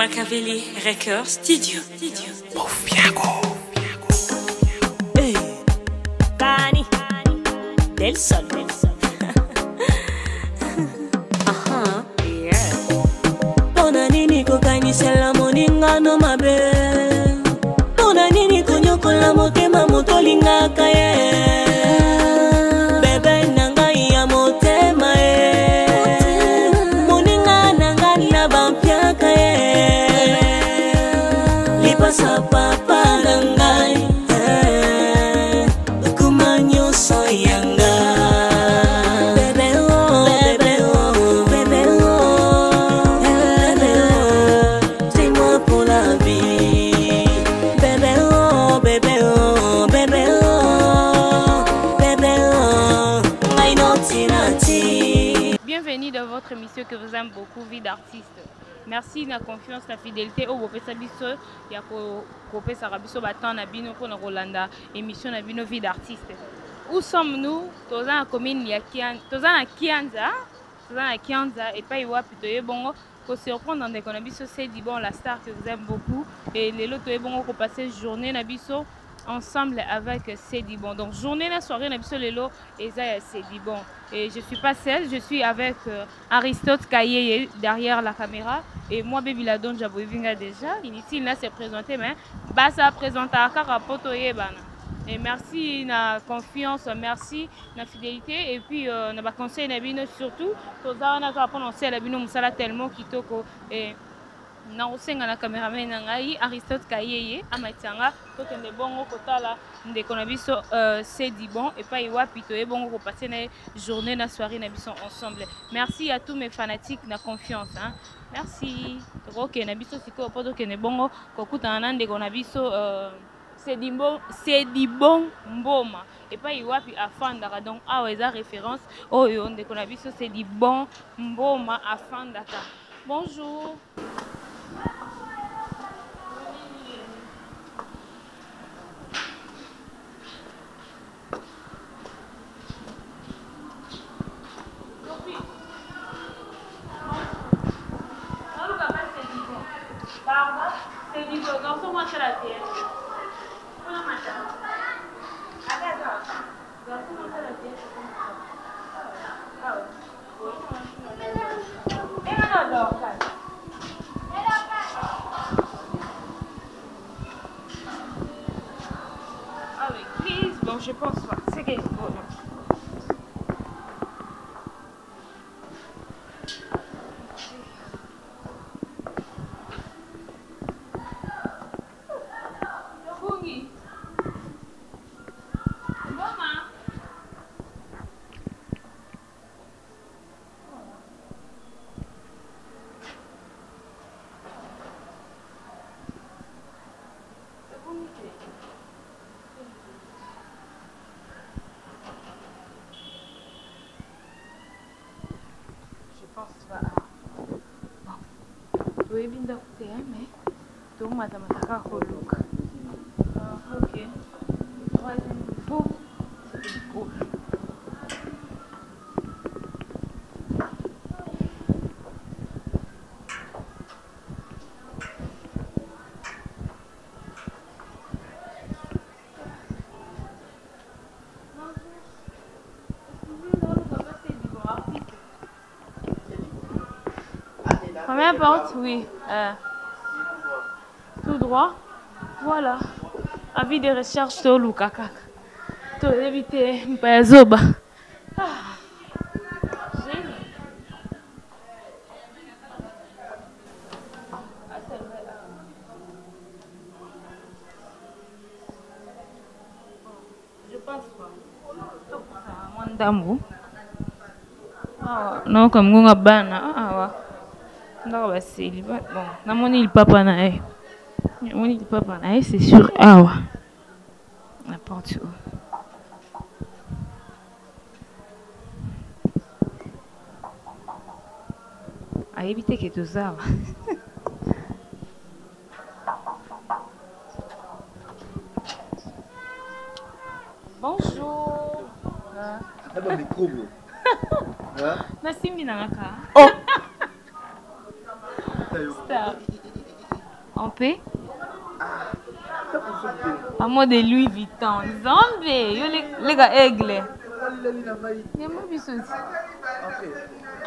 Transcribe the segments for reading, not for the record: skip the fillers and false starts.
Machiavelli Record Studio. Boffiago. Hey. Cani del sol. Aha, yeah. Pona nini kokanyisela moninga no mabe. Pona nini konyokola motema motolingaka ye. Bebe nanga ya motema ye. Moninga nanga na bampiaka ye. Lipasa papa nangai. Kumanyo soyanga. Bebe oh, bebe oh, bebe oh, bebe oh. C'est moi pour la vie. Bebe oh, bebe oh, bebe oh, bebe oh. I know Tinati. Bienvenue dans votre émission que vous aimez beaucoup, Vie d'artiste. Merci de la confiance, la fidélité au Bopesa Biso. Il y a Kopesa Rabiso Batan Nabino pour Rolanda, émission Nabino Vie d'artiste. Où sommes-nous? Tous en commune, il y a Kianza, et pas Iwa Pitoye Bongo. Pour se reprendre dans des conabiso, c'est Dibon, la star que vous aimez beaucoup. Et les lots Bongo pour passer journée Nabiso ensemble avec Cédibon. Donc journée la soirée Nabiso Lelo et Cédibon. Et je suis pas seule, je suis avec Aristote Kayeye derrière la caméra et moi Baby Ladon Jaboivinga déjà. Ici il s'est présenté mais ça présente à Karapoto Yebana. Et merci na confiance, merci na fidélité et puis na ba conseil na bino surtout toza na ka prononcer la bino musala tellement kitoko et na osenga na cameraman na ngai Aristote Kayeye amatianga to kende bongo kotala ndeko na biso Cédibon et pas Iwa Pitoye bongo ko passer na journée na soirée na biso ensemble. Merci à tous mes fanatiques na confiance hein. Merci. OK na biso siko poto kende bongo ko kutana na ndeko na biso Cédibon Mboma et pas Iwa pi afandaka donc awa eza référence oyo ndeko na biso Cédibon Mboma afandaka. Bonjour. Bon, je pense pas. C'est que bon. Oui, bien d'accord, mais tout le monde a look. Ok. Troisième niveau, c'est cool. Première porte, oui. Tout droit. Voilà. Avis de recherche sur Lukaka. Pour éviter Mpazoba. Je pense pas. Non, comme on a bana. Bon, namoni le papa nae. Namoni le papa nae, c'est sûr. Ah ouais. N'importe où. À éviter que tout ça. Bonjour. D'abord les troubles. Nasimbi nangaka. Oh. Stop. On paie? À moi de Louis Vuitton. Zambé. Yo les gars aigle. Il y a mon bisou aussi.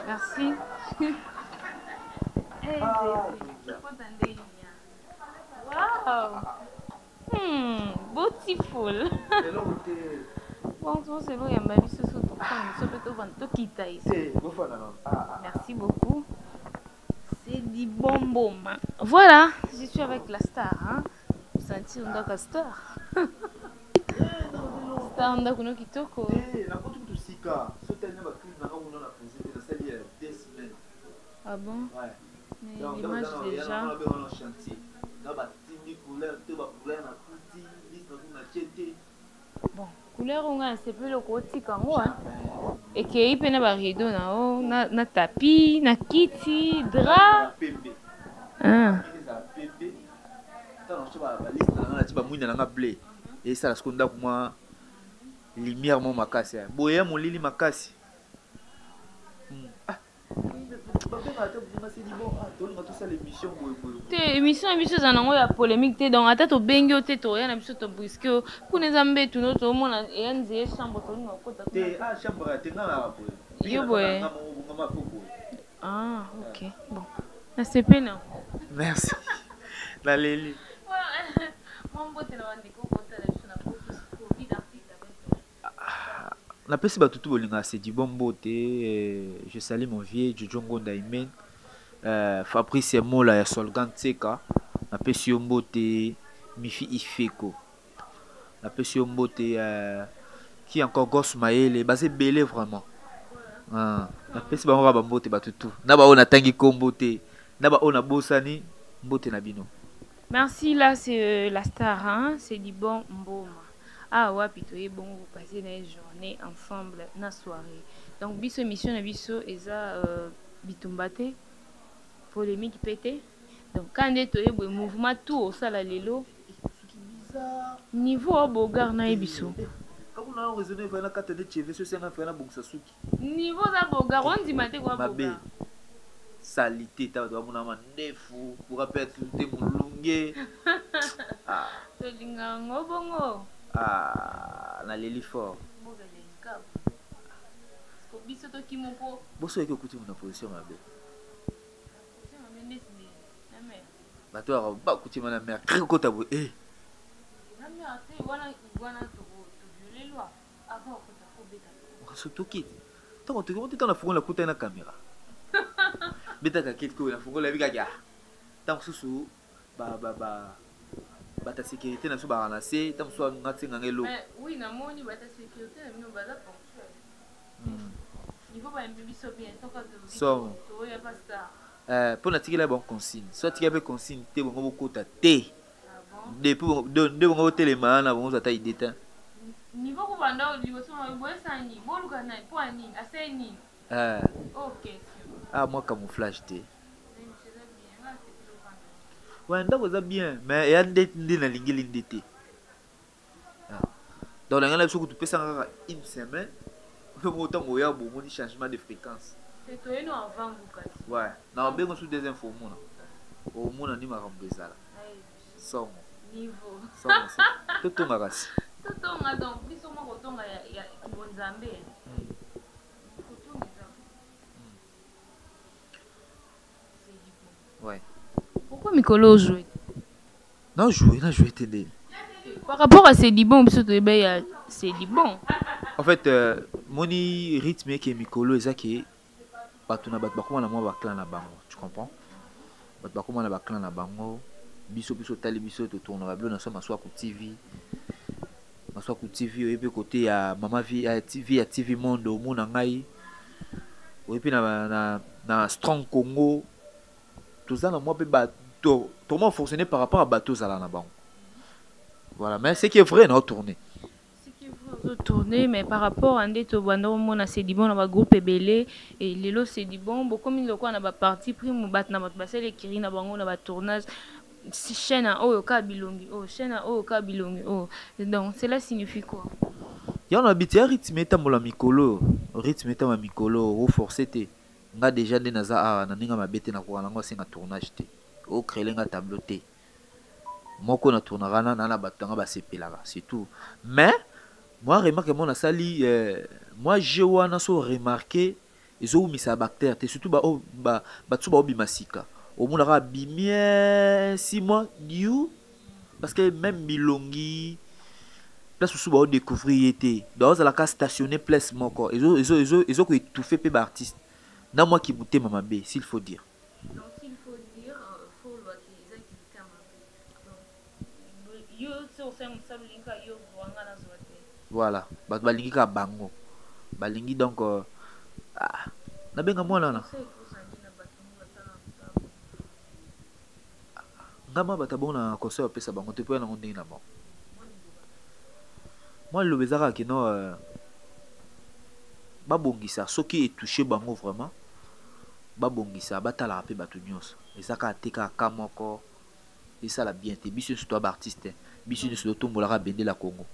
Merci. Wow. Beautiful. Bon, c'est l'eau, il y a ma vie sur ton Merci beaucoup. C'est du bonbon. Voilà, je suis avec la star. Hein? Vous sentez on a star. Star, on a qu'on a kitoko. Ah bon? Ouais. Mais l'image déjà. Bon, couleur on a c'est peu le côté quand moi. Et que il peut na rideau na tapis, na kiti, drap. Ah. Et ça la seconde pour moi lumière mon makasi. Boya mon lili makasi. Émission za nango ya polémique te donc ata to bengi te to ya na biso to brisque ku ne zambe tu no to mona e nze chambre to ngo kota te chambre te ngala boy yo boy ah ok bon na sepe non merci la leli mon bote na wandi ko kota la biso na ko vie d'artiste na pesi ba tutu bolinga c'est du bon beauté je salue mon vieux Jojo Ngonda Imen Fabrice Mola ya Solgan Tseka na pesi mbote Mifi Ifeko na pesi mbote qui encore Gosse Maele basé belé vraiment na pesi ba ba mbote ba tutu na ba ona tangi ko mbote na ba ona bosani mbote na bino. Merci, là c'est la star hein, c'est du bon mboma. Ah ouais, plutôt bon vous passez une journée ensemble na soirée. Donc biso émission na biso eza bitumbate polémique pété. Donc quand on est au mouvement tout au sala lelo niveau au garna et biso. Quand on a raisonné vraiment quand tu es chez vous c'est un frère na bongsa suki. Niveau za bogar on dit maté quoi bogar. Salité ta doit mon ama nefu pour rappel tout mulunge. Ah. To linga ngobongo. Ah, na leli fort. Ko biso to kimoko. Boso eke kuti na position mabe. Bato ba kuti na mer. Ko ta bo eh. Na mer te wana to violer loi avant ko ta ko beta. On se toki. Tant que tu dans la fourgon la kuta na caméra. Beta ka kit ko la fourgon la biga ya. Tant que sous ta sécurité na so ba ramasser tant so ngati ngangelo. Mais oui na moni ta sécurité na mino baza ponctuel. Il faut pas aimer biso bien tant que to ya pas star. Pour na tikela bon consigne. Soit tikela be consigne te bon ko ta te. Ah bon? Depuis de bon téléma na bon ta idée. Niveau ko banda liboso na boye sani boluka na po ani aseni. OK. Ah moi camouflage te. Ouais, ndako za bien, mais ya ndé na lingeli ndété. Dans la ngala biso tu peux ça une semaine. Autant moya bon moni changement de fréquence. C'est toi no avant bukati. Ouais, na bengo sous des infos mona. Au mona ni makambo ezala. Som. Niveau. Som. Toto ngakasi. Toto ngado biso mo kotonga ya bonzambe. Ouais. Pourquoi Mikolo joue? Non, jouer télé. Par rapport à c'est du bon, c'est du bon. En fait, mon rythme qui est Mikolo, c'est que batuna batbakoma na moi clan na bango. Tu comprends? Batbakoma na clan na bango. Biso tali biso to tourner bien na so maswa ku TV. Maswa ku TV et puis côté ya Mama vie à TV Monde au monde ngai. Et puis na Strong Congo. Tout ça, moi, comment fonctionner par rapport à bateau à la banque. Voilà, mais ce qui est vrai, non, tourné. Ce qui est vrai, tourné, mais par rapport à Ndeto Bando, on a c'est du bon, on a groupe belé, et les lots c'est du bon, comme il on a parti pris, on bat notre bassin, les kiri, on a tournage, chaîne à haut, kabilongi, oh, chaîne à haut, kabilongi, oh. Donc, cela signifie quoi? Il y a un habitué à rythme, la mikolo, rythme, la mikolo, au forcé. Nga déjà des naza na ninga mabete na kwa nango singa tournage te o créer nga tableau te moko na tournera na batanga ba sepelaka c'est tout. Mais moi remarque mon asali moi j'ai wana so remarqué ils ont mis sa bactère et surtout ba tu ba obimasika au monde a bimie 6 mois you parce que même milongi place où ba découvrir était dans la cas stationné place moko ils ont étouffé pe ba artiste na moi qui bouté mama B s'il faut dire. Donc s'il faut dire faut le qu'ils activités donc yo so ça linka yo wanga na zote. Voilà ba lingi ka bango ba lingi donc na benga mwana na ngama batabona conseil pesa bango te pe na ndenge na bon. Moi le bezaka ki no babongisa soki etouché bango vraiment babongisa batala pe batu nyonso ezaka ateka kamoko esala bien te biso sur toi artiste biso sur tombolaka bende la Congo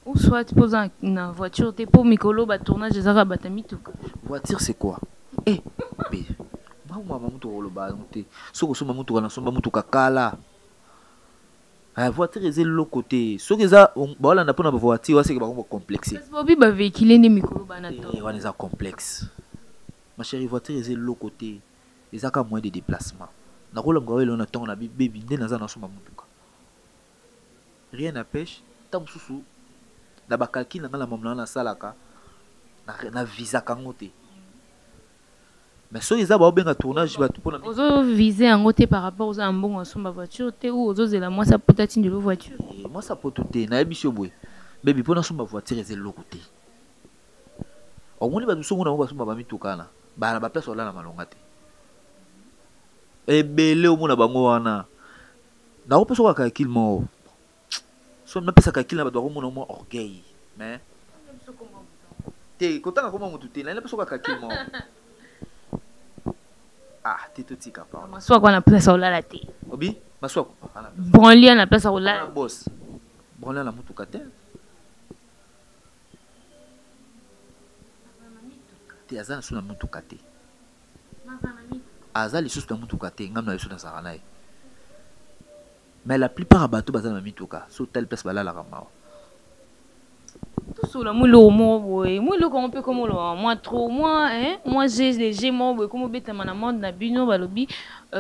ou soit tu poses une voiture t'es pour mikolo ba tournage ezaka batamituka voiture c'est quoi eh be ba mutu oloba te soko so mutu kana somba mutu kakala voiture ezeli lokote soki eza baolanda mpona bavoiture waseke bango complexé bobi bavéhicule nde mikolo bana to wana eza complexe ma chérie voiture ezeli lokote ezaka moyen de déplacement nakolanga oyo na ntongo na bebi nde naza nasomba mutuka rien na pêche ta mosusu na bakalkile na nga na mamona nasalaka na visa kango te mais soki eza baobenga tournage bato mpona ozo viser yango te par rapport aux ambongo asomba voiture te ou ozozela mwasi apota tindi lo voiture mwasi apoto te nayebi si boye bebi mpona asomba voiture ezeli loko te omoni bato songo nango basomba bamitukana bana baplace olala malonga te ebele omona bango wana nakopesa oka calcul moko so napesa calcul na bato bakomona mwa orgueil mais te kotanga koma motu te napesa oka calcul moko te totika pa maswa kwa na place olala te obi maswa branlia na place olala boss branlia na mutuka te te azana suna mutuka te aza lisusu na mutuka te ngamna yesu na saka naye mais la plupart ya bato baza na mituka so telle place balalaka mawa tosola moloko moko boye moloko yango mpe komoloba moi trop moi j'ai léger moko boye komobetama na monde na bino balobi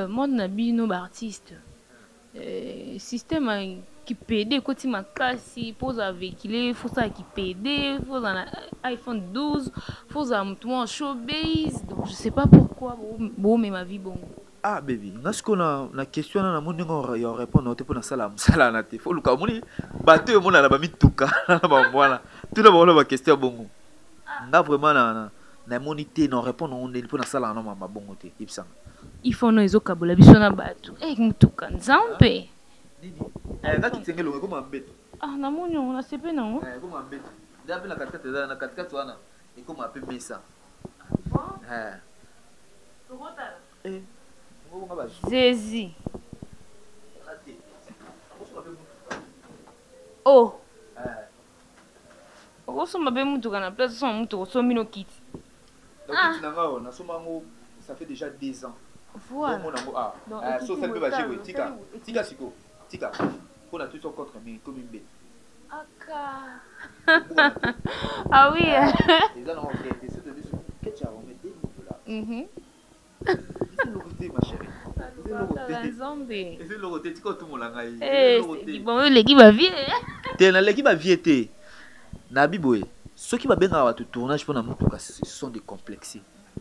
monde na bino baartiste système kipede ekoti makasi mpoza véhicule fosala kipede fozala na iPhone 12 fozala motu mwa showbase donc je sais pas pourquoi bomema vie bongo baby nga siko na question na moni ngo ya répondre te pona sala musala na te fo luka moni bato yo mona na ba mituka na ba mwana tuna ba ba question bongo nga vraiment na moni te na répondre on ndeli pona sala na mama bongo te ipsanga ifo no ezokabola biso na bato mituka nzambe nga kitengelo ko mambeto na moni on a sepe nango ko mambeto ndape na katikati na katikati wana iko mape mesa Zezi. Oh. Osoma be mutuka na place son mutuka osomi no kiti. Donc tu n'as na somango ça fait déjà 2 ans. Voilà. Donc so ça peut ba jouer tika siko. Tika. Pour la tout contre mais comme une bête. Aka. Ah oui. Les gens ont fait des de bisous. Qu'est-ce que tu as remis là? C'est le côté ma chérie. C'est le côté tiko tout mon ngai. Bon l'équipe va vie. T'es na l'équipe va vie té. Na biboé. Ceux qui va benga wa tout tournage pour na mutuka ce sont des complexés.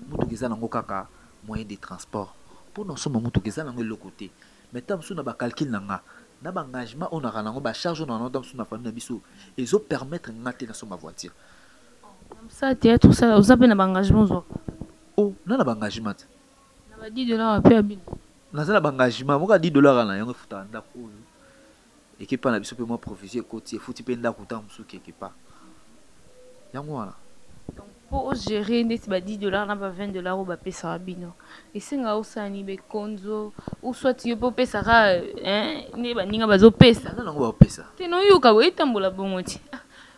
Mutuka za nango kaka moyen de transport. Pour nous sommes mutuka za nango le côté. Mais tam sou na ba calcul nanga. Na ba engagement on a nango ba charge on a dans sou na famille na biso. Ils ont permettre ngate na ma voiture. Comme ça théâtre ça vous avez na ba engagement zo. Oh, na ba engagement. Na ba $10 après abin. Na za ba engagement mo ka $10 na yango futa ndako. Équipe na biso pe moi professeur côté futi pe ndako ta musu quelque part. Yango wana. Donc pour gérer ndeti ba $10 na ba $20 au ba pesa abino. Et senga osani be konzo ou soit yo po pesa ka ne ba ninga bazo pesa. Na nango ba pesa. Teno yo ka bo etambola bongoti.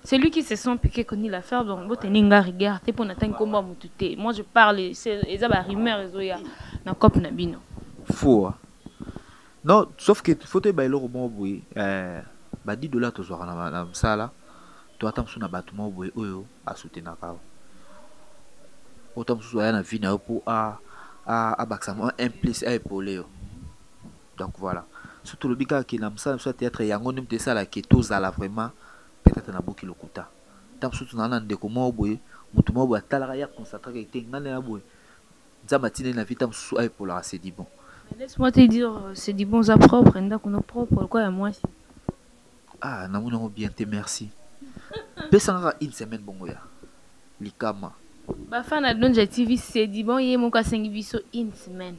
C'est lui qui se sent piqué qu'on il l'affaire donc bo teninga regarde te pour n'atteindre combat mutute. Moi je parle c'est eza ba rumeur ezoya na cop na bino. Faux. Non, sauf que faut te bailler au bon bout. Bah 10 dollars tu auras na ça là. Tu attends sur na bâtiment bout oyo à soutenir ka. Autant sur na vie na pour à baxamo un plus à épauler. Donc voilà. Surtout le bika qui n'a ça soit théâtre yango nim te ça là qui tous à la vraiment peut-être na boki lokuta. Tant surtout na ndeko mo boy, mutu mo boy talaka ya concentré que te ngana ya boy. Nzamatine na vie tant sur à épauler c'est dit bon. Laisse-moi te dire, c'est du bon à propre, on propre, quoi, à moi. Ah, non, bien, te merci. Pesanga une semaine, bon, ya. Likama. Bah, fan, j'ai TV, c'est du bon, yé, mon cas, 5 biso, une semaine.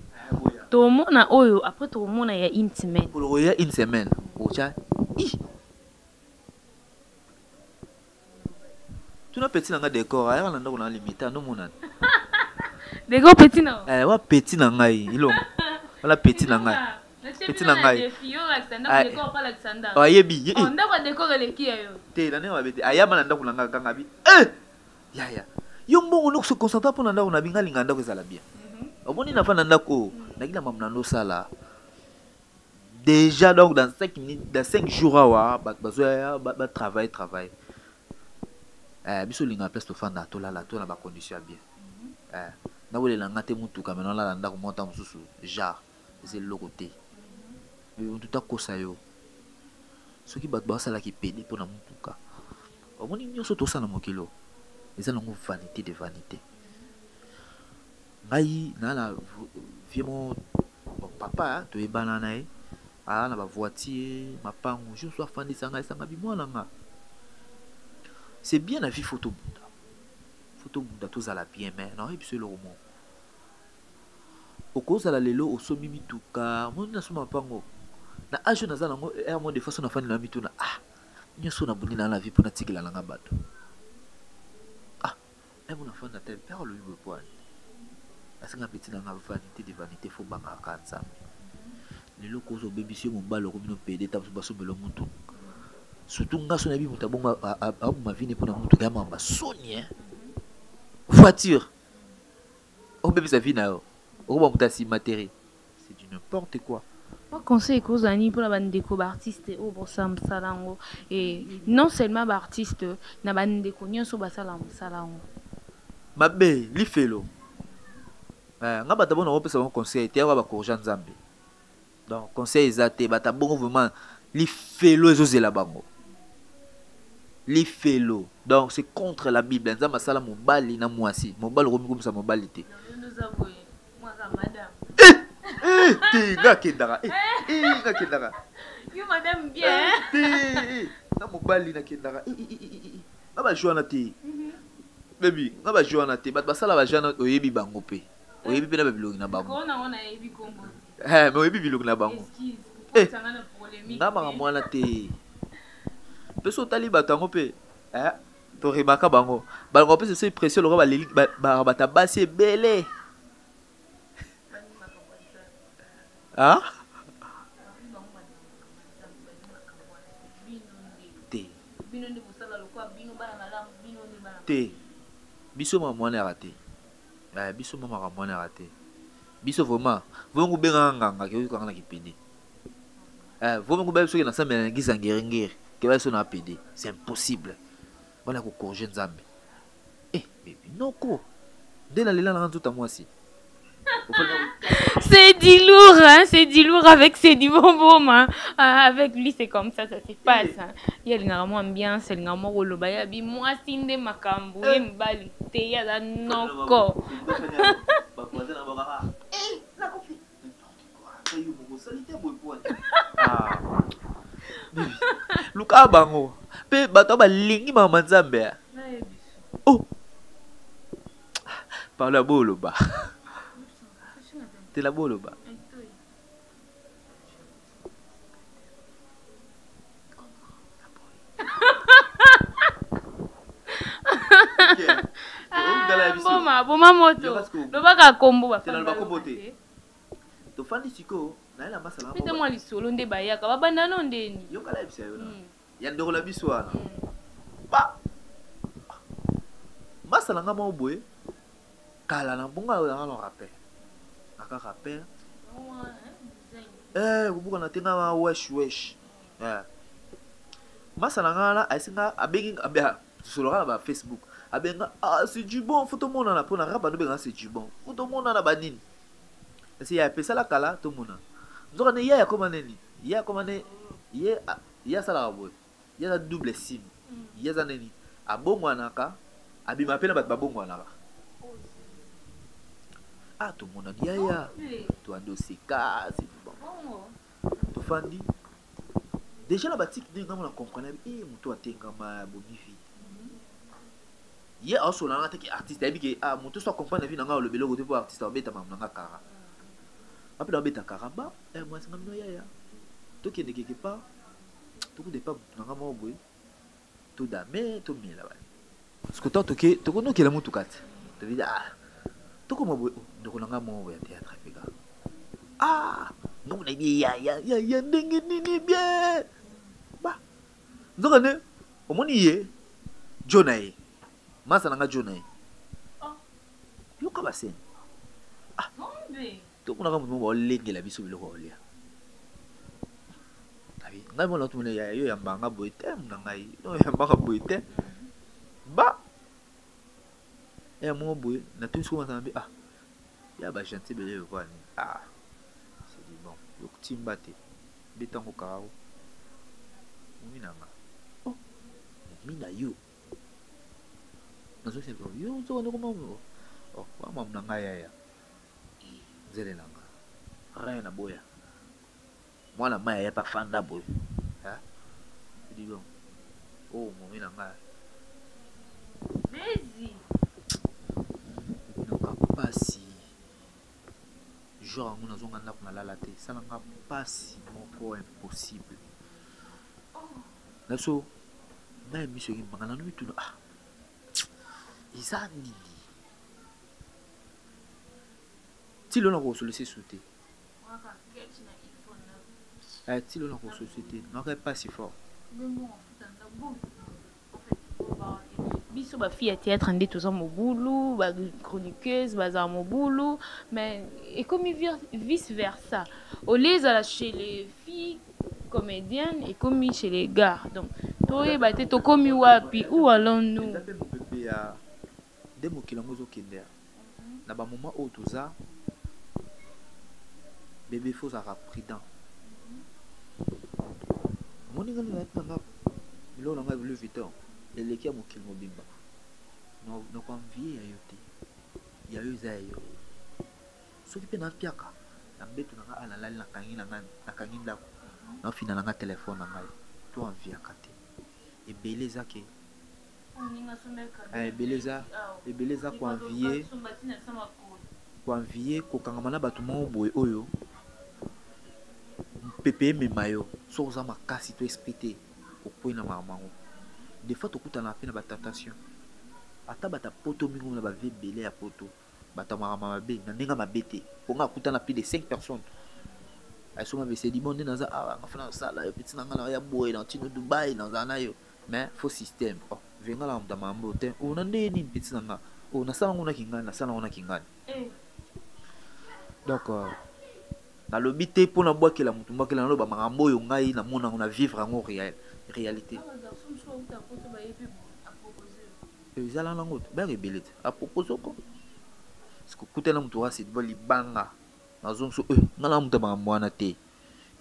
Tout le monde a oyo, après tout le monde a une semaine. Pour le roya, une semaine. Ocha. Tu n'as petit dans le décor, on a un limité, non, mon an. Décor petit, non? Ouais, petit dans le il voilà petit nangai. Petit nangai. Ah yebi. On doit décorer les qui ayo. Te la ne wa bete. Aya bana ndako nanga kanga bi. Ya ya. Yo mbongo no se concentrer pour ndako na binga linga ndako ezala bien. Omoni na fa ndako na kila mamna no sala. Déjà donc dans 5 minutes, dans 5 jours awa ba travail. Biso linga place to fanda to la to na ba condition bien. Na wole la ngate mutu kamena la ndako monta mususu. Ja. C'est le côté. Mais on tout a cosa yo. Ce qui bat ça là qui pédé pour na mutuka. Au moins nous sommes tous ça na mokilo. Les gens ont vanité de vanité. Ngai na la vraiment papa to e banana e. Ah na ba voiture, ma pango, je suis fan de sanga bi moi nga. C'est bien la vie photo bunda. Photo bunda tous à la bien mais non et puis c'est le roman. Au cause de la lelo au sommet mituka mon na suma pango na ajo na zala ngo mo de façon na fani na mituna nyoso na buni na la vie pour na tigila na bato mon enfant na tel père lui veut point asinga petit na vanité de vanité faut banga kanza lelo cause au bébé sur mon balo comme no pede ta baso belo muntu surtout nga so na bi mutabonga a ma vie ne pour na muntu ga mamba soni voiture au bébé sa vie na yo. C'est du n'importe quoi. Moi, conseil cause ani pour la bande déco artiste au bossam salango et non seulement artiste na bande déco nyonso basalam salango. Mabe li felo. Nga bata bona opesa bon conseil te ba ko Jean Nzambe. Donc conseil ezate bata bon vraiment li felo ezozela bango. Li felo. Donc c'est contre la Bible. Nzamba sala mobali na mwasi. Mobali romi comme ça mobali te. Madame. You madame bien. Na mobali na kendara. Na ba joana te. Baby, na ba joana te. Bat basala ba joana oyebi bango pe. Oyebi pe na bilogi na bango. Kona ona yebi kombo. Mais oyebi bilogi na bango. Excuse. Na ba mwana te. Peso tali batango pe. To rebaka bango. Bango pe c'est précieux le ba leli ba tabasi belé. Ah? Te. Biso maman est raté. Biso maman est raté. Biso vraiment. Vous vous benga nganga ke ko ngana ki pedi. Vous vous benga so ke na sambe na ngizangere ke ba so na pedi. C'est impossible. Voilà ko corriger Nzambe. Baby, non ko. Dès la lela na tout à moi si. C'est du lourd, hein? C'est du lourd avec c'est du bonbon, hein? Avec lui, c'est comme ça se passe. Hein? Il y a une ambiance, il y a une ambiance, il y a moi, Sinde Makambu, il y a noko. Luka bango. Pe bato ba lingi mama Nzambe. Oh. Par la bolo ba. C'est la bolo ba. Boma moto. Lobaka kombo ba. Tena lobaka kombo te. To fandi siko na la masala. Pete moi lisolo nde bayaka ba banda no ndeni. Yo kala ebisa yo na. Ya ndoko la biso wana. Ba. Masala nga mo boye. Kala na bonga na no rappel. Aka rappel. kubuka na tenga wesh masa na ngala aisinga abengi abia soloka na ba Facebook abenga c'est du bon photo mona na pona raba no benga c'est du bon photo mona na banini esi ya pesa la kala to mona nzoka ne ya komane ya sala boy ya double sim ya za neni abongwana ka abima pena bat babongwana ka to mona ya to ando sika c'est bon to fandi déjà la batik de ngam na comprendre muto atengama bonifi ye also na ngata ki artiste abi ke muto so comprendre vi na ngalo lebelo ko te pour artiste obeta mam na kara après obeta kara ba moi ngam no ya to ki de quelque part to ko de pas na ngam boy to da me to mi la ba parce que to ke to ko no ke la mutu kat to vi to ko mo boy do ko na ngam mo ya théâtre fika non na ya ndenge nini bien ba nzoka ne omoni ye jonae masa nanga jonae yoka basen to kuna kama mo lengela biso biloko olia tabi ngai mo lotu ne ya yo ya mbanga boite na ngai no ya mbanga boite ba mo boy na tout ce qu'on entend ya ba gentil bele ko ni yokutimba te betango kao minanga mina yo nazo sebe yo zo no komo wa mam nanga ya zele nanga rien na boya mwana maya ya pa fanda boy dis bon mo minanga Bezi no kapasi genre on a zonga na kuna lala te ça n'a pas si moko impossible naso na mi soki mbanga na mitu izani ti lo na ko solise souté ti lo na ko société non pas si fort biso ba fille à théâtre ande tous en mobulu ba chroniqueuse baza mobulu mais et comme vice versa au lieu à chez les filles comédiennes et comme chez les gars donc toi ba te to komi wapi ou allons-nous de mokila ngozo kender na ba moment au toza bébé faut ça prudent moninga na tanga lo na ngaba le viton eleki ya mokili mobimba no konvie ya yo te ya yo eza ya yo soki mpe napiaka na mbeto na nga alalali nakangi ndako nafina na nga telefone na ngai to anviaka te ebele ezake ebele eza koanvie kokangama na bato moko boye oyo pepe emema yo soki oza makasi to esprit te okwei na mamango des fois tokutana pe na batentation ata bata poto mingo na bave ebele ya poto batamaka mabe na ndenge mabe te mponga akutana plus de 5 personnes aisoma besedi bonde naza ngafana sala yo petit nanga na ya boye na tino Dubai naza na yo mais faux système venga la mta mambo te na ndeni petit nanga na sala ngona kingana donc na lobi te pona bwakela mutu mbakela na loba makambo oyo ngai na mona na vivre en réalité ezala nango te barebele te apropose oko parceque kutana mutu asedbo libanga nazo so ngala mutu makambo wana te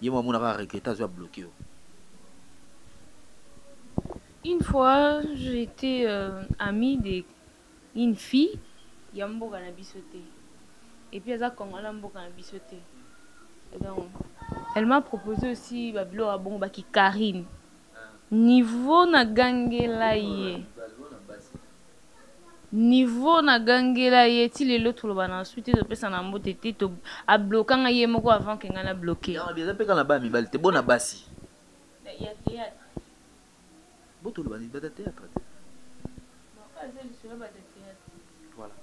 ye mamonaka regreta azo abloke yo. Une fois j'étais amie d'une fille ya mboka na biso te et puis aza kongola mboka na biso te donc elle m'a proposé aussi babilo a bon baki Karine niveau na gangela ye ti lelo toloba na suite de pesa na mbote te to a bloquer ye moko avant que ngana bloquer ya bien pe kana ba mi balite bona basi ya théâtre boto lo bani bata théâtre voilà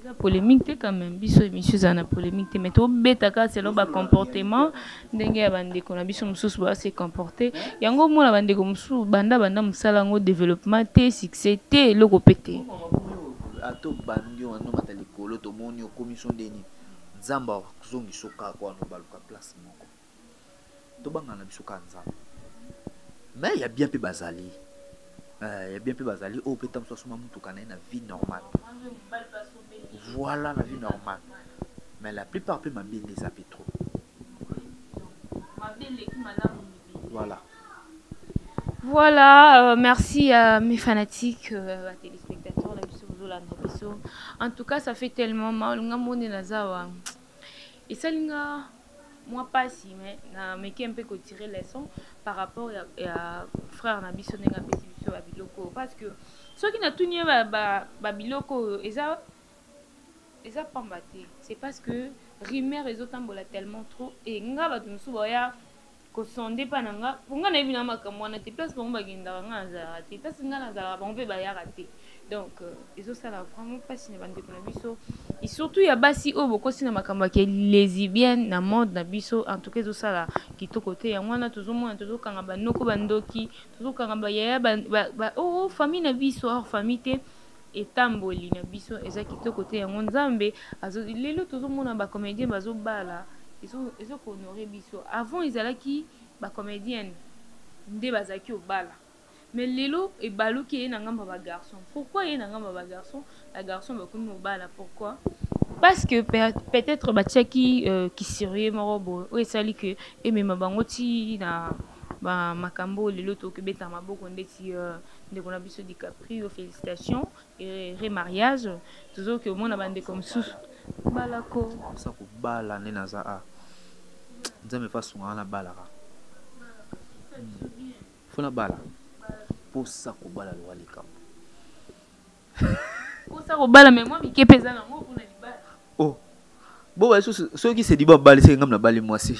la polémique quand même biso émission za na polémique mais to betaka selon ba comportement ndenge ya bande ko na biso mususu ba se comporter yango mona bande ko mususu banda musala ngo développement te succès te loko pété ato bandio ando matalikolo to moni o commission deni nzamba zongiso kaka wana baluka place moko tobangana biso ka nzamba mais ya bien mpe bazali ya bien mpe bazali oyo mpe ntango asoma mutuka na ye na vie normale voilà la vie normale mais la plupart mpe mabele eza mpe trop voilà. Voilà, merci à mes fanatiques, à téléspectateurs, en tout cas, ça fait tellement mal. Et ça, moi pas si, mais un peu tirer les sons par rapport à frère Nabiso Nenga Petit Babiloko. Parce que ceux qui n'ont tout nié Babiloko, ils ont pas battu. C'est parce que Rimer les autres tellement trop. Et nga Batunsuboya. Ko sonde pa nanga ponga na bina makamwana te place bon baginda nga za te place nga na za bon pe ba ya raté donc eso ça la vraiment pas si ne bande ko na biso et surtout ya basi o boko sina makamba ke lesbienne na mode na biso en tout cas eso ça la kitoko te ya mwana tozomona tozokanga banoko bandoki tozokanga ba ya ba oh famille na biso hors famille te etamboli na biso eza kitoko te ya nzambe azo lelo tozomona ba comédien bazobala ils ont honoré biso avant ils allaient qui ba comédienne nde bazaki au bala mais lelo et balou qui est nangamba ba garçon pourquoi est nangamba ba garçon la garçon ba komi au bala pourquoi parce que peut-être ba tchaki qui sérieux morobo o esali que et même bangoti na ba makambo lelo to ke beta maboko ndeti ndeko na biso DiCaprio félicitations et remariage toujours que mon abande comme sous balako ça ko bala ne naza a nzambe façon na bala fona bala pour ça ko bala lo alika pour ça ko bala mais moi mike pesa na mo pour na libala oh bon ba ceux qui se dit ba bala c'est ngam na bali moi si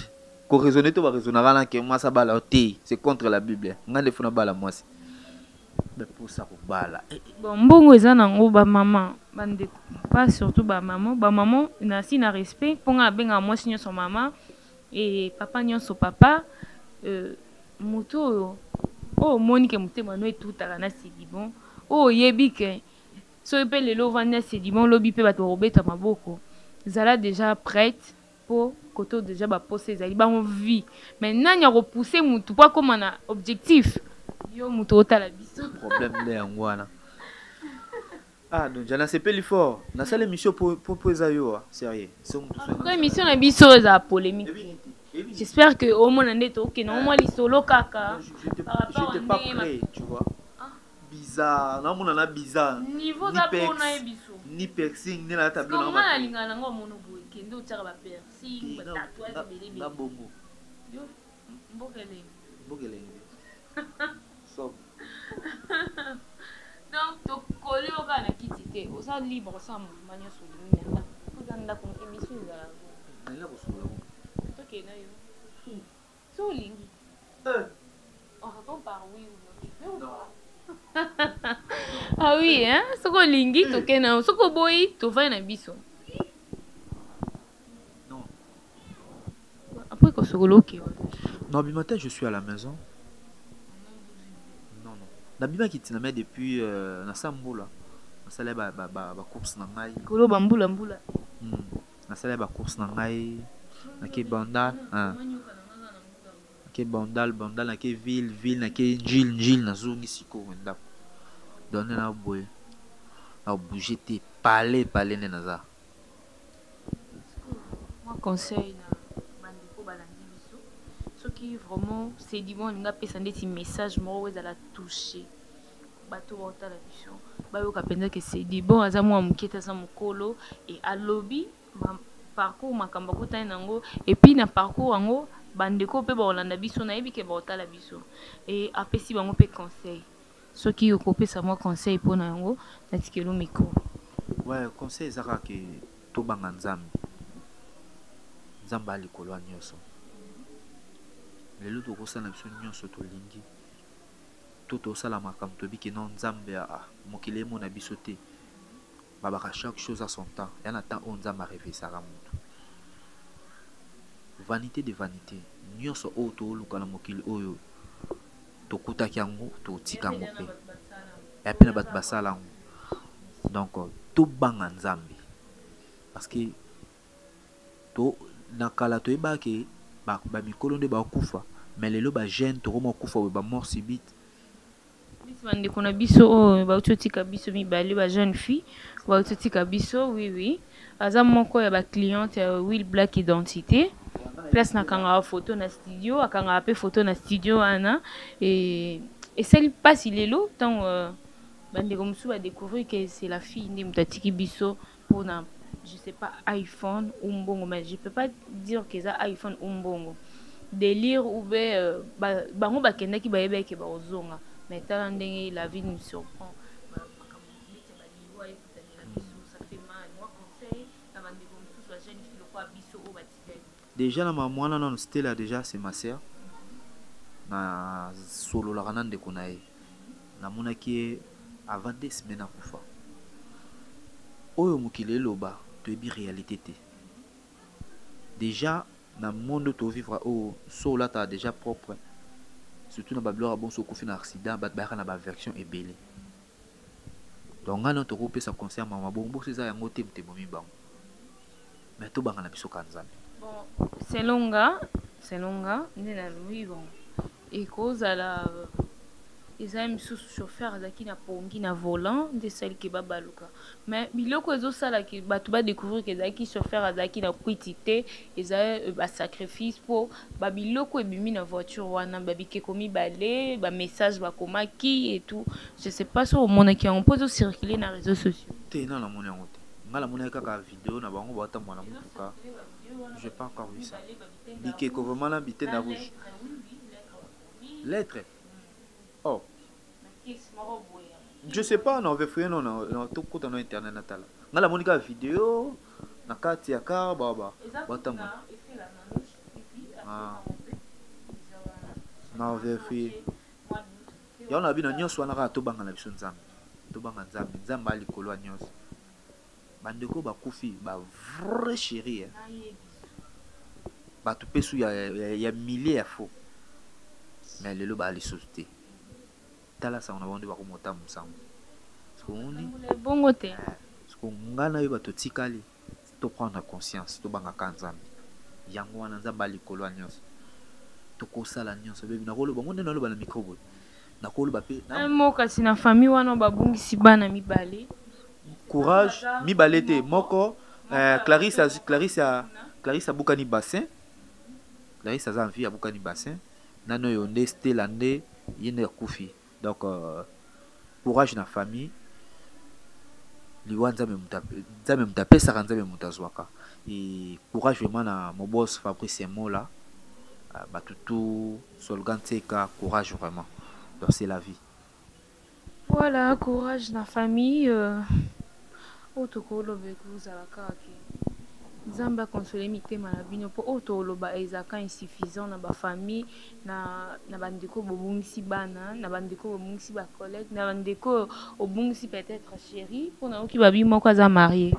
ko raisonner to ba raisonnera na que moi ça bala te c'est contre la Bible ngande fona bala moi si mais pour ça ko bala bon mbongo eza nango ba maman bande pas surtout ba maman na si na respect ponga benga moi sinyo son maman et papa nyonso papa moto oh monique mutema no etutaka na sedibon oh yebike so pe lelo vanda sedibon lobi pe bato robeta maboko zala déjà prête pour koto déjà ba poser zali ba vie mais nanya repousser mutu pas comme na objectif yo mutu otala biso problème le ngwana ah donc jana c'est plus fort na salle émission pour yo sérieux c'est une émission na biso za polémique. J'espère que au moins on est ok non moi les solo kaka j'étais pas prêt tu vois bizarre non mon ana bizarre niveau za pona ebiso ni piercing ni la table non ma linga nango mono boy kendo tshaka ba piercing ba tatouage belé na bongo yo mbokele so donc to collé au kana kitité au ça libre ça mania sur lumière pour dans la émission za la ko solo ok na yo so lingi on répond par oui ou non ah oui hein soko lingi to kena soko boy to va na biso non après ko soko loké non bi matin je suis à la maison non na bima kitina mais depuis na sambola na sala ba course na ngai kolo bambula na sala ba course na ngai na ke bandal ke bandal na ke ville na ke Gilles na zongi siko ndako donner na boy na bouger te parler ne naza moi conseil na bandeko balandi biso soki vraiment c'est dit bon nga pesa ndeti message moko ezala toucher bato otala biso bayoka penza que c'est dit bon aza mwa muketa za mukolo et alobi parcours makambo kutana nango et puis na parcours ango bandeko pe ba olanda biso na yebi ke ba otala biso et apesi bango pe conseil soki okopesa moi conseil pona yango na tikelo micro ouais conseil zaka ke to banga nzambe ali kolwa nyonso lelo to kosala biso nyonso to lingi to sala makambo to biki non nzambe mokile mo na biso te babaka chaque chose à son temps yana temps on nzambe arrivé saka mutu vanité de vanité nyonso o to luka na mokili oyo to kutaki yango to tika yango pe ya pe na bato basala yango donc to banga nzambe parce que to nakala to ebake ba mikolo nde ba kufa mais lelo ba jeune to mo kufa ba mort subite. Bandeko na biso oyo bautotika biso mibale ba jeune fille bautotika biso oui aza moko ya ba cliente ya Will Black Identité place nakanga photo na studio akanga pe photo na studio ana et celle passe lelo tant bandeko musu ba découvrir que c'est la fille nde mutatiki biso pour na je sais pas iPhone ou mbongo mais je peux pas dire que ça iPhone ou mbongo délire ou bango bakendaki bayebeke ba ozonga. Mais la vie nous surprend. Ça fait mal. Moi, conseil, déjà, la maman, non, c'était là déjà, c'est ma sœur. Na solo la ranan de konae. Na mona qui avant des semaines à kufa. Oyo mukile loba, to ebi réalité te. Déjà, na monde to vivre au sola ta déjà propre. Surtout dans Babylore, bon, sauf qu'on accident, bah, na ba version est belle. Donc, on a notre groupe, ça concerne maman. Bon, c'est ça, un mot thème, bon. Mais tout bang na biso kanzami. Bon, c'est longa, n'est na lui bon. Et cause à la, ils aiment sous chauffeur qui na pongi na volant de celle qui babaluka. Mais biloko ezo sala ki ba tu ba découvrir que zaki chauffeur azaki na quitité, ils a ba sacrifice pour ba biloko ebimi na voiture wana ba bike komi balé, ba message ba komaki et tout. Je sais pas si au monde qui on peut circuler na réseaux sociaux. Té na la mona ngote. Ngala mona kaka vidéo na bango ba tamwana mutuka. Je pas encore vu ça. Bike ko vraiment la bité na rouge. Lettre. Oh. Je sais pas, on avait fait non tout côté dans internet natal. On a la monica vidéo na kati ya car baba. Batama. Ah. Na avait fait. Ya on a bien nyonso wana ka to banga na biso nzambe. To banga nzambe, nzambe ali kolwa nyonso. Bandeko ba kufi ba vrai chéri. Ba tu pesu ya milliers ya faux. Mais le ba ali sauter. Tala sa on a vendu ba ko mota musango. Skoni bongo te. Skongana yo ba to tikali. To prendre conscience, to banga kanzambe. Yango wana nzamba ali kolwa nyonso. To ko sala nyonso bebi na kolo bango neno lo ba na micro. Na kolo ba pe. Mo kasi na famille wana ba bungisi bana mibale. Courage mibale te moko Clarisse Bukani Bassin. Clarisse a envie à Bukani Bassin. Nano yonde stelande yene kufi. Donc courage na famille. Liwanza me mutape saranza me mutazwaka. Et courage vraiment na mon boss Fabrice Mola. Batutu Solganteka, courage vraiment. Donc c'est la vie. Voilà, courage na famille. Otokolo beku zalaka ki. Zamba consoler mitema na bino po otoloba ezaka insuffisant na ba famille na bandeko bobungisi bana na bandeko bobungisi ba collègue na bandeko obungisi peut-être chérie pour na oki babi moko za marié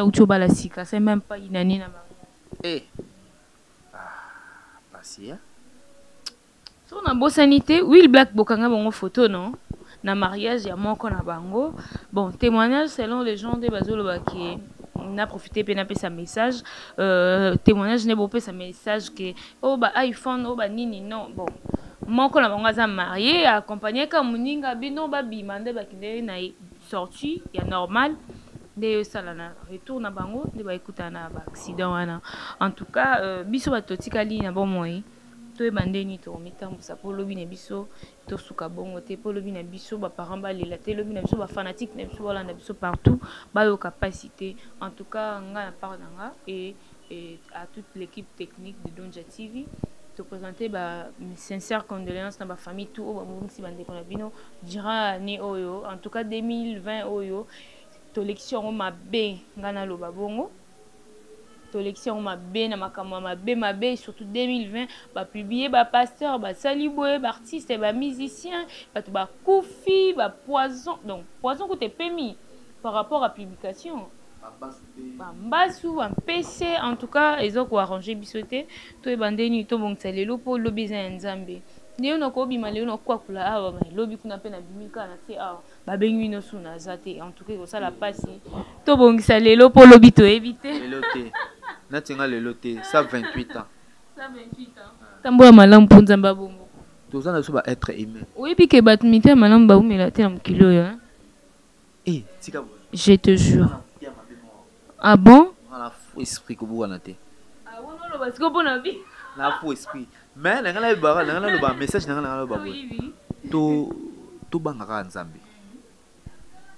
ou choba la sika c'est même pas une année na mariage passé so na bo sanité Will Black bokanga bongo photo non na mariage ya moko na bango bon témoignage selon les gens de bazoloba qui on a profité pour appeler sa message témoignage n'est pas sa message que oh bah iPhone oh bah nini non bon mon qu'on a bangaza marié accompagné comme muninga bino ba bimande ba kinde na sorti ya normal de sala na retour na bango de ba écouter na ba accident wana en tout cas biso ba totikali na bon moyen to e bandeni to mitambo sa polo bine biso to suka bongo te polo bine biso ba parents ba lela te lobi na biso ba fanatique na biso wala na biso partout ba yo capacité en tout cas nga na part nga et à toute l'équipe technique de Donja TV te présenter ba sincère condoléances na ba famille tout ba mungsi bande ko na bino dira ni oyo en tout cas 2020 oyo to lection ma be nga na loba bongo l'élection ma bé na makamwa ma bé surtout 2020 ba publier ba pasteur ba saliboé ba artiste ba musicien ba koufi ba poison donc poison côté permis par rapport à publication ba mbasu un PC en tout cas ils ont arrangé bisoté to e bandeni to bon lelo po lobi za nzambe ndio na ko bima lelo na kwa kula awa ba lobi kuna pe na bimika na te awa ba bengi no suna zate en tout cas ça la passe to bon lelo po lobi to éviter natinga lelo te 128 ans. 128 ans. Tambola malamu pour nzamba bongo. Tous ans ba être aimé. Oui puis que batmité malamu ba umela te na mkilo yo hein. Eh, tika. Je te jure. Ah bon? On a fou esprit ko buana te. Ah wono lo parce que bon avis. Na fou esprit. Mais nangala ba nangala ba message nangala ba. Oui oui. To bangaka nzambe.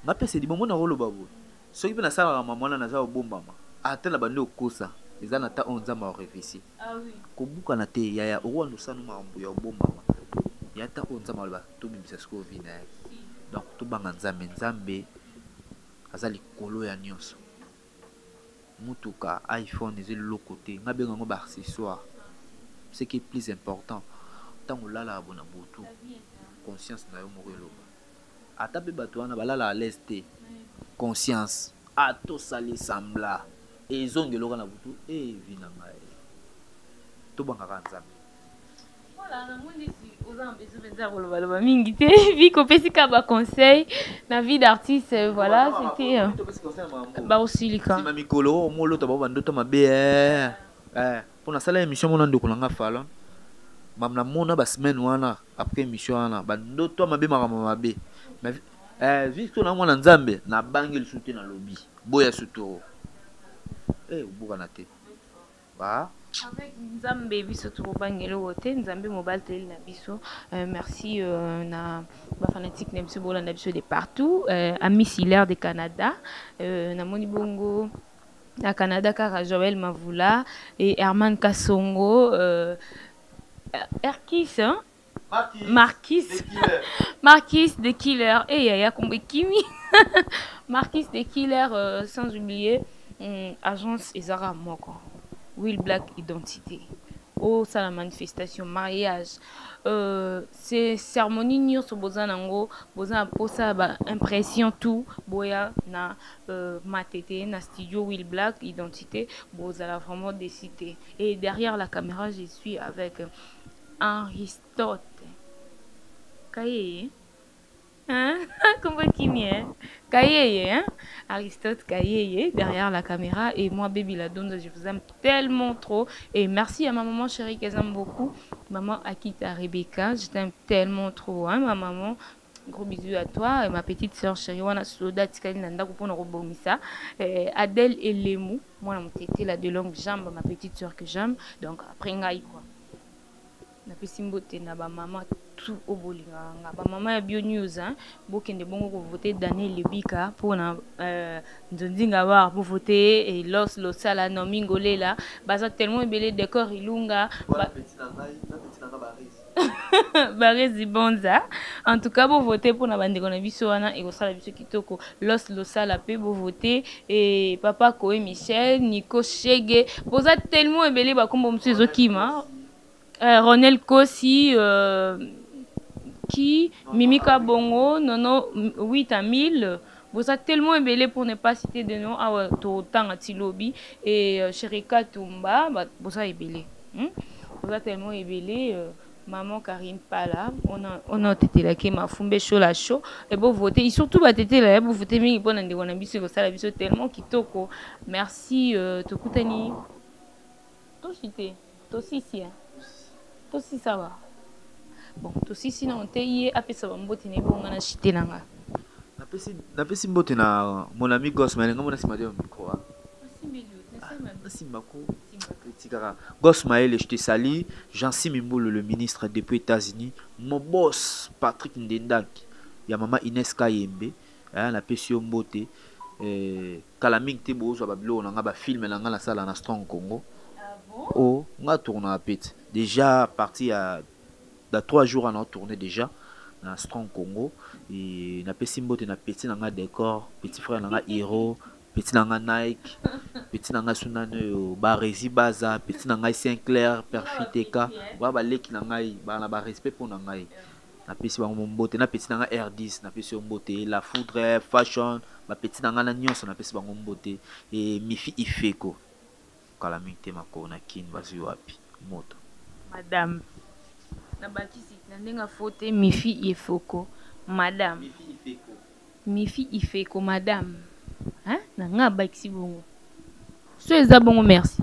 Ngapese di bomona rolo babo. Soki pe na sala mama na za obombama. Ata na bande okosa. Eza na ta onzamba o réfléchir. Ah oui. Ko buka na te ya owa no sanu mambo ya obombama. Ya ta onzamba ba to bimisa sko vina. Donc to banga nzambe azali kolo ya nyonso. Mutuka iPhone ezeli lokote ngabenga ngo ba accessoire. Ce qui est plus important tant olala abona botu conscience na yo moko eloba ata pe bato wana balala à l'est conscience ato sali sambla ezongeloka na botu vina ngai to bangaka nzambe voilà na mundi si oza besoin de koloba mingi te vi kopesi ka ba conseil na vie d'artiste voilà c'était ba osilika si mami kolo mo loto ba bandoto mabe pour na sala émission mona ndoko nanga fala mamna mona ba semaine wana après émission wana bandoto mabe makama mabe visto na mwana nzambe na bangi lisuté na lobby boya suto ubuka na te ba avec nzambe biso to bangelo wote nzambe mobile tele na biso merci na ba fanatique na biso bolanda biso de partout amis hilaire de Canada na moni bongo à Canada car Joël Mavula et Herman Kassongo Erkis hein? Marquis de Killer et Yaya Kombe Kimi Marquis de Killer sans oublier agence Ezara Moko Will Black Identité oh ça la manifestation mariage c'est cérémonie nyo so bozanango bozana posa ba impression tout boya na matete na studio Will Black Identité bozala vraiment décidé et derrière la caméra je suis avec Aristote Kaye hein comment qui est Kaye hein Aristote Kaye derrière la caméra et moi Baby la Donde je vous aime tellement trop et merci à ma maman chérie qu'elle aime beaucoup maman Akita Rebecca je t'aime tellement trop hein ma maman gros bisous à toi et ma petite sœur chérie wana soda tikali nanda kupona robomisa Adèle et Lemou moi na motete la de longue jambe ma petite sœur que j'aime donc après ngai quoi na pesimbote na ba maman tout au bolinga ba maman ya Bio News hein bokende bongo ko voter Daniel Lebika pour na ndinga wa pour voter et los losala no mingolela baza tellement belé décor ilunga Barezi Bonza en tout cas vous votez pour na bande kona biso wana et kosala biso kitoko los losala pe vous votez et papa Koé Michel Nico Chege boza tellement belé ba kombo msezo kima Ronel Kossi qui Mimika Bongo nono 8 à 1000 vous êtes tellement ébélé pour ne pas citer de nom à autant à Tilobi et Cherika Tumba vous êtes ébélé vous êtes tellement ébélé maman Karine Pala on a été là qui m'a fumé chaud la chaud et vous votez et surtout bah t'étais là vous votez mais bon on a biso ça la biso tellement kitoko merci Tokutani to cité to sisi to si ça va bon to si sinon te yé apesa bambote ne bonga na chité nanga na pesi mbote na mon ami Gosmael ngamo na simade micro na simako kritikara Gosmael je te salue Jean-Sim Mbolo le ministre depuis États-Unis mon boss Patrick Ndendaki ya mama Inès Kayembe na pesi mbote kala mingi te bozo ba bilo na nga ba film na nga na sala na Strong Congo. Oh, on a tourné à Pete. Déjà parti à 3 jours on a tourné déjà dans Strong Congo et na pesi mbote na petit nanga décor, petit frère nanga Hero, petit nanga Nike, petit nanga Sunane Barezi Baza, petit nanga Sinclair, Perfiteka, ba leki nanga ba na ba respect pour nanga. Na pesi ba mbote na petit nanga R10, na pesi mbote la foudre fashion, ba petit nanga na nyonso na pesi ba mbote et Mifi Ifeko. Calamité makona kin bazi wapi moto madame na bakisi na ndenga fote Mifi Ifeko madame Mifi Ifeko madame hein na nga bakisi bongo so eza bongo merci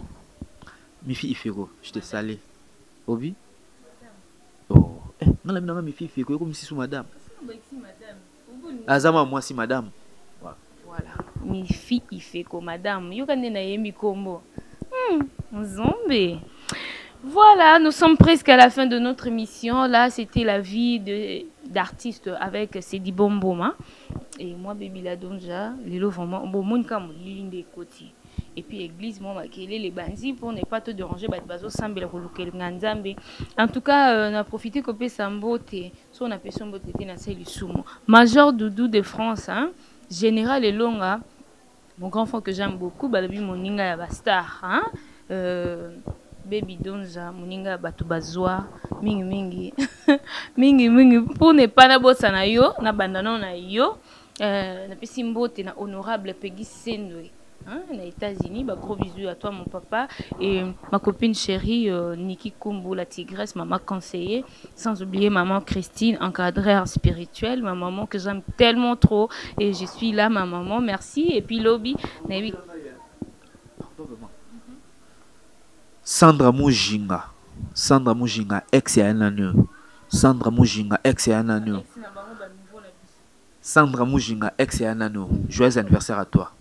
Mifi Ifego, je t'ai salé. Obi? Oh, non, la Mifi Ifego, comme si sous madame. Azama, moi, si madame. Voilà. Mifi Ifego, madame. Yokande na yemi kombo. Zombie. Voilà, nous sommes presque à la fin de notre émission. Là, c'était la vie d'artiste avec Sedi Bomboma. Et moi, Baby Ladonja, Lilo vraiment, bon, mon cam, l'inde côté. Et puis, église, moi, les banzi pour ne pas te déranger, bazo sambe en tout cas, on a profité que Sambo, on a fait son beauté, na c'est sumo. Major Doudou de France, hein, général et longa, mon grand frère que j'aime beaucoup, balabi moninga ya bastar, hein. Baby Donza moninga batu bazwa mingi mingi pour ne pas na bossa na yo na bandana na yo na pesi mbote na honorable Peggy Sendwe, hein, na États-Unis. Bah, gros bisous à toi mon papa et ma copine chérie Niki Kumbu la tigresse, maman conseiller, sans oublier maman Christine, encadreur spirituel, ma maman que j'aime tellement trop et je suis là ma maman, merci. Et puis Lobby Nabi Sandra Mujinga, ex ya Nanu. Sandra Mujinga, ex ya Nanu. Sandra Mujinga, ex ya Nanu. Joyeux anniversaire à toi.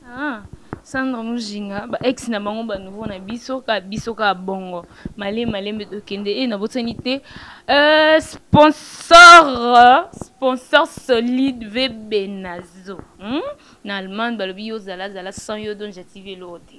Ah, Sandra Mujinga, ba ex na bango ba nouveau na bisoka bongo. Malé me kende et na botanité. Sponsor solide V Benazo. Na Allemagne ba lobi yo zala sans yo don j'activer l'autre.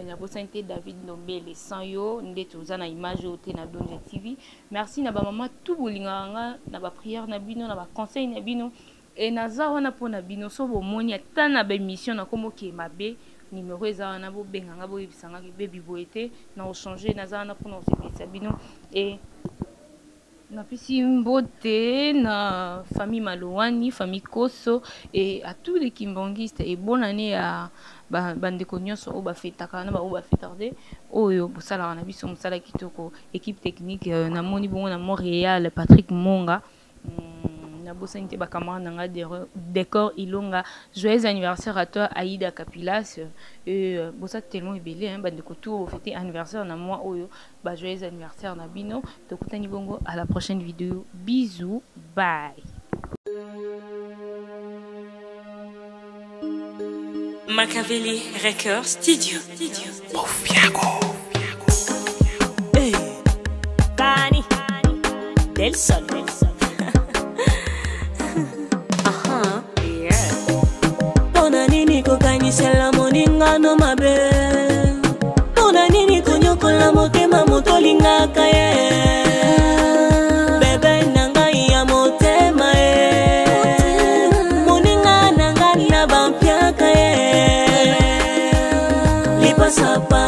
La possibilité David Nombele sans yo ndete uzana image au na Donge TV. Merci na ba maman tout bolinganga na ba prière na bino na ba conseil na bino et naza wana pona bino so bo moni ata na ba émission na komo ke mabe numéro eza wana bo benganga bo yebisanga ke baby boete na o changer naza wana pona osebisa bino et na pisi mbote na famille Malouani, famille Koso et à tous les kimbongistes et bonne année à bande nyonso o ba fetaka na ba o ba fetarde oyo bosala wana biso musala kitoko équipe technique na moni bongo na Montréal Patrick Monga na bosanité ba camarade nga décor Ilonga. Joyeux anniversaire à toi Aïda Capilas et bossa tellement belé hein bande ko tout fêter anniversaire na moi oyo ba joyeux anniversaire na bino to kutani bongo à la prochaine vidéo. Bisous, bye. Machiavelli Record Studio. Hey, Kani Del Sol. Yeah. Pona nini kokanyisela moninga no mabe. Pona nini konyokola motema motolingaka ye. Bebe nanga ya motema ye. Moninga nanga na bampiaka ye. Lipa sapa